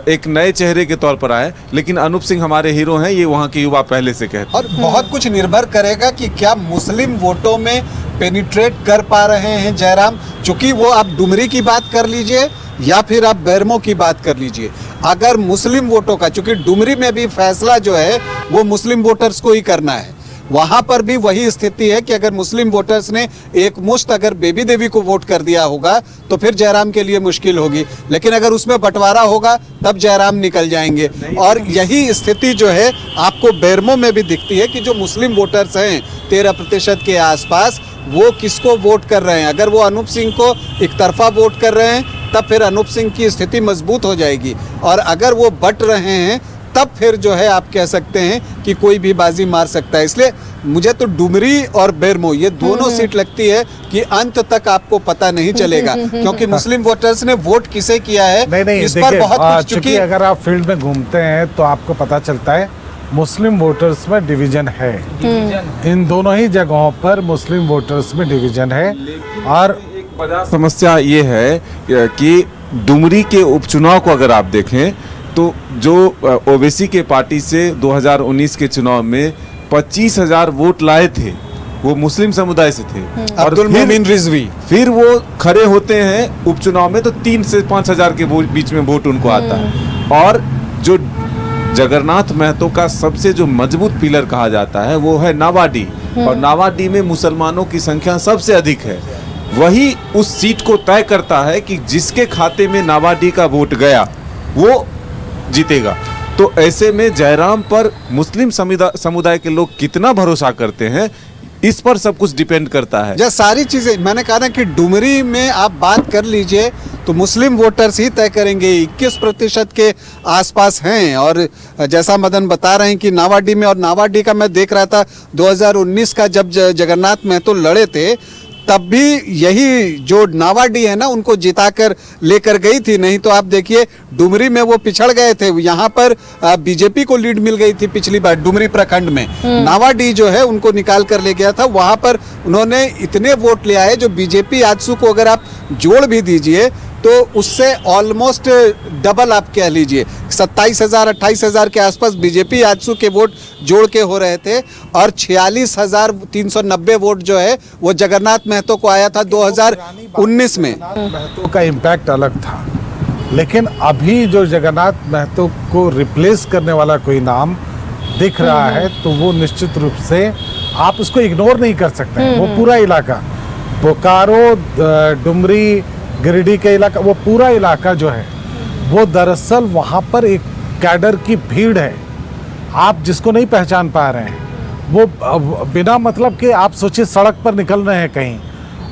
एक नए चेहरे के तौर पर आए, लेकिन अनूप सिंह हमारे हीरो हैं, ये वहाँ के युवा पहले से कहते हैं। और बहुत कुछ निर्भर करेगा कि क्या मुस्लिम वोटों में पेनिट्रेट कर पा रहे हैं जयराम, चूंकि वो आप डुमरी की बात कर लीजिए या फिर आप बेरमो की बात कर लीजिए। अगर मुस्लिम वोटों का, चूंकि डुमरी में भी फैसला जो है वो मुस्लिम वोटर्स को ही करना है, वहां पर भी वही स्थिति है कि अगर मुस्लिम वोटर्स ने एक मुश्त अगर बेबी देवी को वोट कर दिया होगा तो फिर जयराम के लिए मुश्किल होगी, लेकिन अगर उसमें बंटवारा होगा तब जयराम निकल जाएंगे। और यही स्थिति जो है आपको बेरमो में भी दिखती है कि जो मुस्लिम वोटर्स हैं 13% के आसपास, वो किसको वोट कर रहे हैं। अगर वो अनूप सिंह को एक तरफा वोट कर रहे हैं तब फिर अनूप सिंह की स्थिति मजबूत हो जाएगी, और अगर वो बट रहे हैं तब फिर जो है आप कह सकते हैं कि कोई भी बाजी मार सकता है। इसलिए मुझे तो डुमरी और बेरमो ये दोनों सीट लगती है कि अंत तक आपको पता नहीं चलेगा, क्योंकि मुस्लिम वोटर्स ने वोट किसे किया है नहीं, इस पर बहुत कुछ, चूंकि अगर आप फील्ड में घूमते हैं तो आपको पता चलता है मुस्लिम वोटर्स में डिवीजन है। इन दोनों ही जगहों पर मुस्लिम वोटर्स में डिवीजन है। और समस्या ये है कि डुमरी के उपचुनाव को अगर आप देखें तो जो ओवैसी के पार्टी से 2019 के चुनाव में 25,000 वोट लाए थे वो मुस्लिम समुदाय से थे, और अब्दुल मोमिन रिजवी फिर वो खड़े होते हैं उपचुनाव में तो 3 से 5,000 के बीच में वोट उनको आता है। और जो जगन्नाथ महतो का सबसे जो मजबूत पिलर कहा जाता है वो है नावाडी, और नावाडी में मुसलमानों की संख्या सबसे अधिक है। वही उस सीट को तय करता है कि जिसके खाते में नावाडी का वोट गया वो जीतेगा। तो ऐसे में जयराम पर मुस्लिम समुदाय के लोग कितना भरोसा करते हैं, इस पर सब कुछ डिपेंड करता है। जो सारी चीजें मैंने कहा ना कि डुमरी में आप बात कर लीजिए तो मुस्लिम वोटर्स ही तय करेंगे, 21% के आसपास हैं। और जैसा मदन बता रहे हैं कि नावाडी में, और नावाडी का मैं देख रहा था 2019 का जब जगन्नाथ महतो लड़े थे तब भी यही जो नावाडी है ना उनको जिताकर लेकर गई थी। नहीं तो आप देखिए डुमरी में वो पिछड़ गए थे, यहाँ पर बीजेपी को लीड मिल गई थी पिछली बार डुमरी प्रखंड में। नावाडी जो है उनको निकाल कर ले गया था, वहाँ पर उन्होंने इतने वोट ले आए जो बीजेपी आजसू को अगर आप जोड़ भी दीजिए तो उससे ऑलमोस्ट डबल आप कह लीजिए 27,000-28,000 के आसपास बीजेपी आजसू के वोट जोड़ के हो रहे थे, और 46,390 वोट जो है वो जगन्नाथ महतो को आया था 2019 में। महतो का इम्पैक्ट अलग था, लेकिन अभी जो जगन्नाथ महतो को रिप्लेस करने वाला कोई नाम दिख रहा है तो वो निश्चित रूप से आप उसको इग्नोर नहीं कर सकते हैं। वो पूरा इलाका, बोकारो, डुमरी, गिरिडीह के इलाका, वो पूरा इलाका जो है वो दरअसल वहाँ पर एक कैडर की भीड़ है आप जिसको नहीं पहचान पा रहे हैं वो बिना मतलब कि आप सोचिए सड़क पर निकल रहे हैं कहीं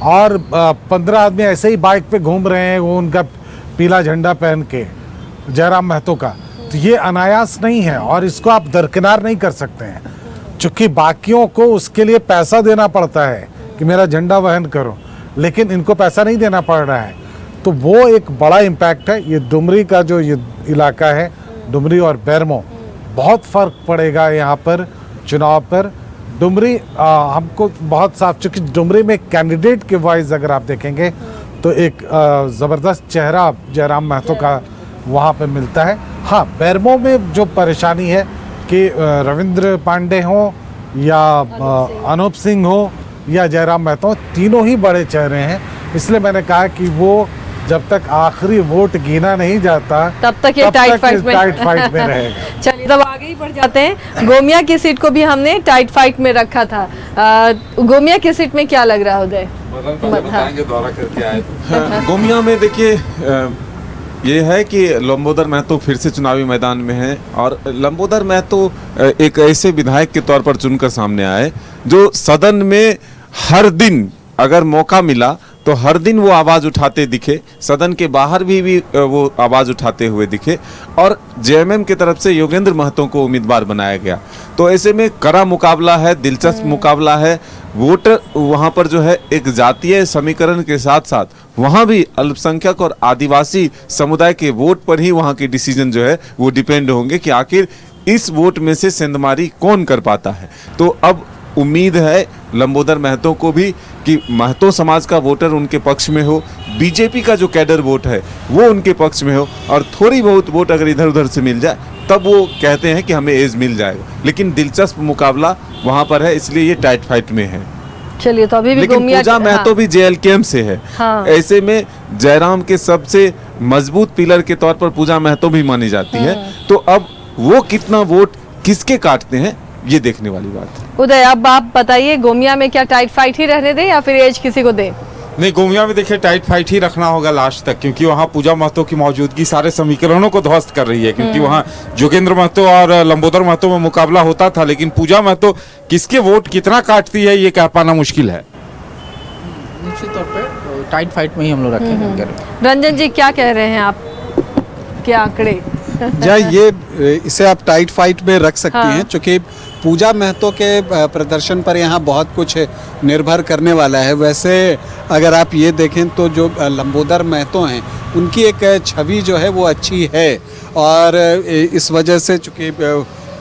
और 15 आदमी ऐसे ही बाइक पे घूम रहे हैं, वो उनका पीला झंडा पहन के जयराम महतो का, तो ये अनायास नहीं है और इसको आप दरकिनार नहीं कर सकते हैं, क्योंकि बाकियों को उसके लिए पैसा देना पड़ता है कि मेरा झंडा वहन करो, लेकिन इनको पैसा नहीं देना पड़ रहा है। तो वो एक बड़ा इम्पैक्ट है। ये डुमरी का जो ये इलाका है, डुमरी और बेरमो, बहुत फ़र्क पड़ेगा यहाँ पर चुनाव पर। डुमरी हमको बहुत साफ, चूँकि डुमरी में कैंडिडेट के वाइज अगर आप देखेंगे तो एक ज़बरदस्त चेहरा जयराम महतो का वहाँ पे मिलता है। हाँ, बेरमो में जो परेशानी है कि रविंद्र पांडे हो या अनूप सिंह हो या जयराम महतो, तीनों ही बड़े चेहरे हैं, इसलिए मैंने कहा कि वो जब तक आखिरी वोट गिना नहीं जाता तब तक ये टाइट फाइट में रहेगा। चलिए तब आगे ही बढ़ जाते हैं। गोमिया की सीट को भी हमने टाइट फाइट में रखा था। गोमिया की सीट में क्या लग रहा उदय? दौरा करके आए। गोमिया में देखिए ये है कि लंबोदर महतो फिर से चुनावी मैदान में हैं और लंबोदर महतो एक ऐसे विधायक के तौर पर चुनकर सामने आए जो सदन में हर दिन अगर मौका मिला तो हर दिन वो आवाज़ उठाते दिखे, सदन के बाहर भी वो आवाज़ उठाते हुए दिखे और जेएमएम की तरफ से योगेंद्र महतो को उम्मीदवार बनाया गया। तो ऐसे में कड़ा मुकाबला है, दिलचस्प मुकाबला है। वोटर वहाँ पर जो है एक जातीय समीकरण के साथ साथ वहाँ भी अल्पसंख्यक और आदिवासी समुदाय के वोट पर ही वहाँ के डिसीजन जो है वो डिपेंड होंगे कि आखिर इस वोट में से सेंधमारी कौन कर पाता है। तो अब उम्मीद है लंबोदर महतो को भी कि महतो समाज का वोटर उनके पक्ष में हो, बीजेपी का जो कैडर वोट है वो उनके पक्ष में हो और थोड़ी बहुत वोट अगर इधर उधर से मिल जाए तब वो कहते हैं कि हमें एज मिल जाएगा। लेकिन दिलचस्प मुकाबला वहाँ पर है, इसलिए ये टाइट फाइट में है। चलिए तो अभी भी लेकिन पूजा महतो भी जेएलकेएम से है। हाँ। ऐसे में जयराम के सबसे मजबूत पिलर के तौर पर पूजा महतो भी मानी जाती है। तो अब वो कितना वोट किसके काटते हैं ये देखने वाली बात है। उदय अब आप बताइए, गोमिया में क्या टाइट फाइट ही रहने दें या फिर एज किसी को दें? नहीं, गोमिया में देखिए टाइट फाइट ही रखना होगा लास्ट तक, क्योंकि वहाँ पूजा महतो की मौजूदगी सारे समीकरणों को ध्वस्त कर रही है। क्योंकि वहाँ जोगेंद्र महतो और लंबोदर महतो में मुकाबला होता था, लेकिन पूजा महतो किसके वोट कितना काटती है ये कह पाना मुश्किल है। निश्चित तौर पे टाइट फाइट में ही हम लोग रखेंगे। रंजन जी क्या कह रहे हैं आप, क्या आंकड़े? ये इसे आप टाइट फाइट में रख सकती हाँ। हैं, क्योंकि पूजा महतो के प्रदर्शन पर यहाँ बहुत कुछ निर्भर करने वाला है। वैसे अगर आप ये देखें तो जो लंबोदर महतो हैं उनकी एक छवि जो है वो अच्छी है और इस वजह से चूँकि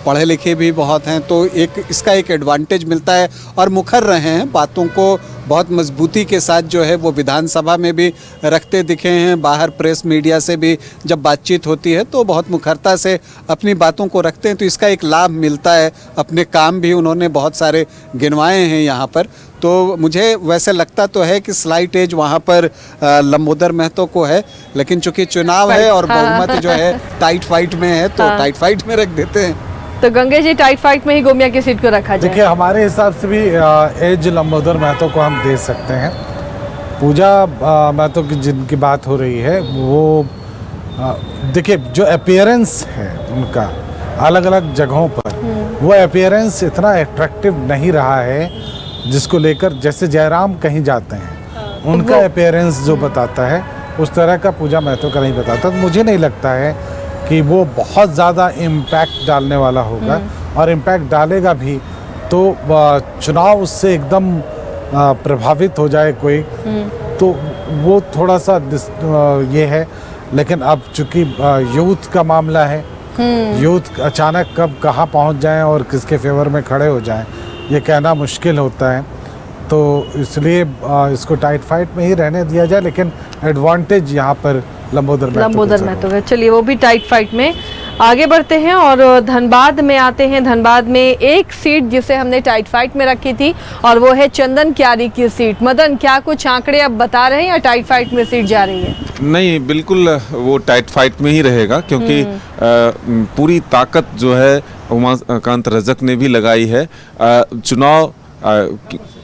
पढ़े लिखे भी बहुत हैं तो इसका एक एडवांटेज मिलता है और मुखर रहे हैं, बातों को बहुत मजबूती के साथ जो है वो विधानसभा में भी रखते दिखे हैं। बाहर प्रेस मीडिया से भी जब बातचीत होती है तो बहुत मुखरता से अपनी बातों को रखते हैं, तो इसका एक लाभ मिलता है। अपने काम भी उन्होंने बहुत सारे गिनवाए हैं यहाँ पर। तो मुझे वैसे लगता तो है कि स्लाइट एज वहाँ पर लंबोदर महतो को है, लेकिन चूंकि चुनाव है और बहुमत जो है टाइट फाइट में है तो टाइट फाइट में रख देते हैं। तो गंगे जी टाइट फाइट में ही गोमिया की सीट को रखा जाए? देखिए हमारे हिसाब से भी एज लंबोदर महतो को हम दे सकते हैं। पूजा महतो की जिनकी बात हो रही है वो देखिए जो अपीयरेंस है उनका अलग अलग जगहों पर, वो अपीयरेंस इतना अट्रैक्टिव नहीं रहा है जिसको लेकर जैसे जयराम कहीं जाते हैं उनका अपीयरेंस जो बताता है उस तरह का पूजा महतो का नहीं बताता। तो मुझे नहीं लगता है कि वो बहुत ज़्यादा इम्पैक्ट डालने वाला होगा, और इम्पैक्ट डालेगा भी तो चुनाव उससे एकदम प्रभावित हो जाए कोई, तो वो थोड़ा सा ये है। लेकिन अब चूंकि यूथ का मामला है, यूथ अचानक कब कहाँ पहुँच जाएं और किसके फेवर में खड़े हो जाएं ये कहना मुश्किल होता है। तो इसलिए इसको टाइट फाइट में ही रहने दिया जाए, लेकिन एडवांटेज यहाँ पर लंबोदर महतो का। चलिए वो भी टाइट फाइट में आगे बढ़ते हैं और धनबाद में आते हैं। धनबाद में एक सीट जिसे हमने टाइट फाइट में रखी थी और वो है चंदन क्यारी की सीट। मदन क्या कुछ आंकड़े अब बता रहे हैं या टाइट फाइट में सीट जा रही है? नहीं, बिल्कुल वो टाइट फाइट में ही रहेगा, क्योंकि पूरी ताकत जो है उमाकांत रजक ने भी लगाई है। चुनाव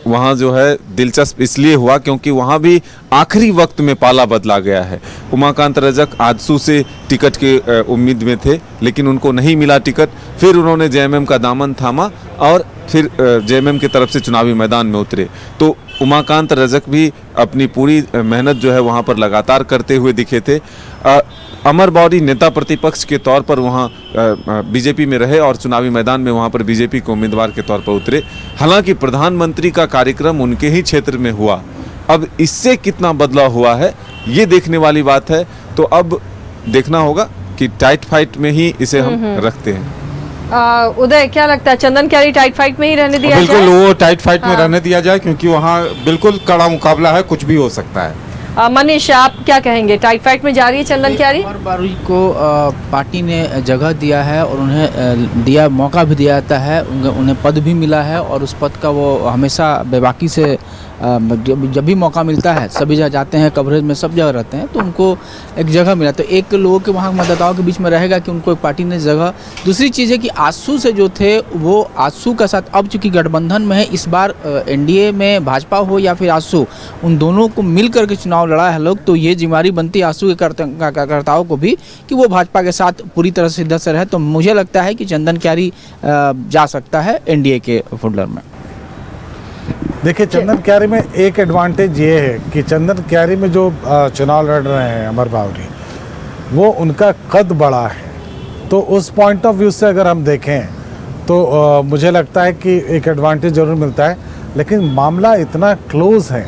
वहाँ जो है दिलचस्प इसलिए हुआ क्योंकि वहाँ भी आखिरी वक्त में पाला बदला गया है। उमाकांत रजक आजसू से टिकट के उम्मीद में थे, लेकिन उनको नहीं मिला टिकट। फिर उन्होंने जेएमएम का दामन थामा और फिर जेएमएम की तरफ से चुनावी मैदान में उतरे। तो उमाकांत रजक भी अपनी पूरी मेहनत जो है वहाँ पर लगातार करते हुए दिखे थे। अमर बावरी नेता प्रतिपक्ष के तौर पर वहाँ बीजेपी में रहे और चुनावी मैदान में वहाँ पर बीजेपी के उम्मीदवार के तौर पर उतरे। हालांकि प्रधानमंत्री का कार्यक्रम उनके ही क्षेत्र में हुआ। अब इससे कितना बदलाव हुआ है ये देखने वाली बात है। तो अब देखना होगा कि टाइट फाइट में ही इसे हम रखते हैं। उदय, क्या लगता है चंदन क्यारी टाइट फाइट में ही रहने दिया बिल्कुल जाए? वो टाइट फाइट में रहने दिया जाए, क्योंकि वहाँ बिल्कुल कड़ा मुकाबला है, कुछ भी हो सकता है। मनीष, आप क्या कहेंगे? टाइट फाइट में जा रही है चंदन क्यारी? अमर बावरी को पार्टी ने जगह दिया है और उन्हें मौका भी दिया जाता है, उन्हें पद भी मिला है और उस पद का वो हमेशा बेबाकी से जब भी मौका मिलता है सभी जगह जाते हैं, कवरेज में सब जगह रहते हैं, तो उनको एक जगह मिला। तो एक लोगों के वहाँ मतदाताओं के बीच में रहेगा कि उनको एक पार्टी ने जगह। दूसरी चीज़ है कि आजसू से जो थे वो आजसू का साथ अब चूँकि गठबंधन में है, इस बार एनडीए में भाजपा हो या फिर आजसू, उन दोनों को मिल करके चुनाव लड़ा है लोग। तो ये जिम्मेदारी बनती है आजसू के कार्यकर्ताओं को भी कि वो भाजपा के साथ पूरी तरह से सदस्य रहे। तो मुझे लगता है कि चंदन क्यारी जा सकता है एनडीए के फोल्डर में। देखिए, चंदन क्यारी में एक एडवांटेज ये है कि चंदन क्यारी में जो चुनाव लड़ रहे हैं अमर बावरी, वो उनका कद बड़ा है। तो उस पॉइंट ऑफ व्यू से अगर हम देखें तो मुझे लगता है कि एक एडवांटेज जरूर मिलता है। लेकिन मामला इतना क्लोज है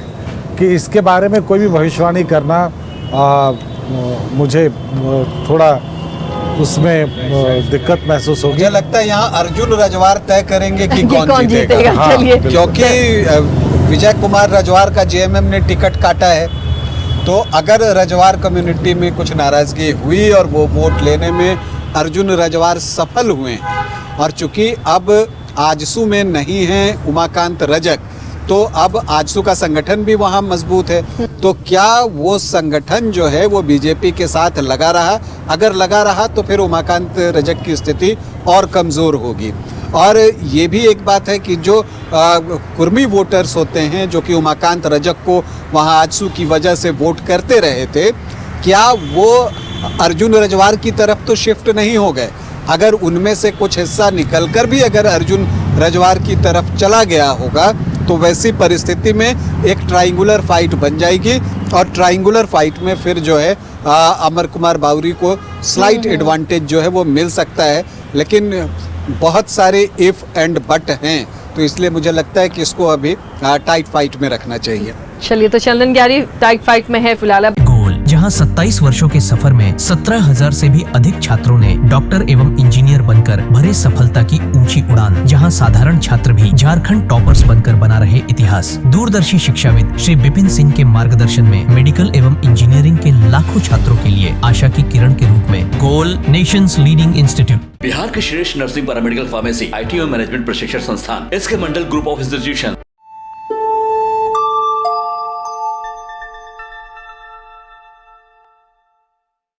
कि इसके बारे में कोई भी भविष्यवाणी करना मुझे थोड़ा उसमें दिक्कत महसूस होगी। मुझे लगता है यहाँ अर्जुन रजवार तय करेंगे कि कौन कौन जीतेगा। हाँ, चलिए। क्योंकि विजय कुमार रजवार का जेएमएम ने टिकट काटा है, तो अगर रजवार कम्युनिटी में कुछ नाराजगी हुई और वो वोट लेने में अर्जुन रजवार सफल हुए, और चूंकि अब आजसू में नहीं है उमाकांत रजक, तो अब आजसू का संगठन भी वहाँ मजबूत है। तो क्या वो संगठन जो है वो बीजेपी के साथ लगा रहा? अगर लगा रहा तो फिर उमाकांत रजक की स्थिति और कमज़ोर होगी। और ये भी एक बात है कि जो कुर्मी वोटर्स होते हैं जो कि उमाकांत रजक को वहाँ आजसू की वजह से वोट करते रहे थे, क्या वो अर्जुन रजवार की तरफ तो शिफ्ट नहीं हो गए? अगर उनमें से कुछ हिस्सा निकलकर भी अगर अर्जुन रजवार की तरफ चला गया होगा तो वैसी परिस्थिति में एक ट्रायंगुलर फाइट बन जाएगी, और ट्रायंगुलर फाइट में फिर जो है अमर कुमार बावरी को स्लाइट एडवांटेज जो है वो मिल सकता है। लेकिन बहुत सारे इफ एंड बट हैं, तो इसलिए मुझे लगता है कि इसको अभी टाइट फाइट में रखना चाहिए। चलिए, तो चंदन क्यारी टाइट फाइट में है फिलहाल। गोल, जहां 27 वर्षों के सफर में 17,000 से भी अधिक छात्रों ने डॉक्टर एवं इंजीनियर बनकर भरे सफलता की ऊंची उड़ान, जहां साधारण छात्र भी झारखंड टॉपर्स बनकर बना रहे इतिहास। दूरदर्शी शिक्षाविद श्री विपिन सिंह के मार्गदर्शन में मेडिकल एवं इंजीनियरिंग के लाखों छात्रों के लिए आशा की किरण के रूप में गोल, नेशंस लीडिंग इंस्टीट्यूट। बिहार के श्रेष्ठ नर्सिंग, पैरामेडिकल, फार्मेसी, आईटी और मैनेजमेंट प्रशिक्षण संस्थान, इसके मंडल ग्रुप ऑफ इंस्टीट्यूशन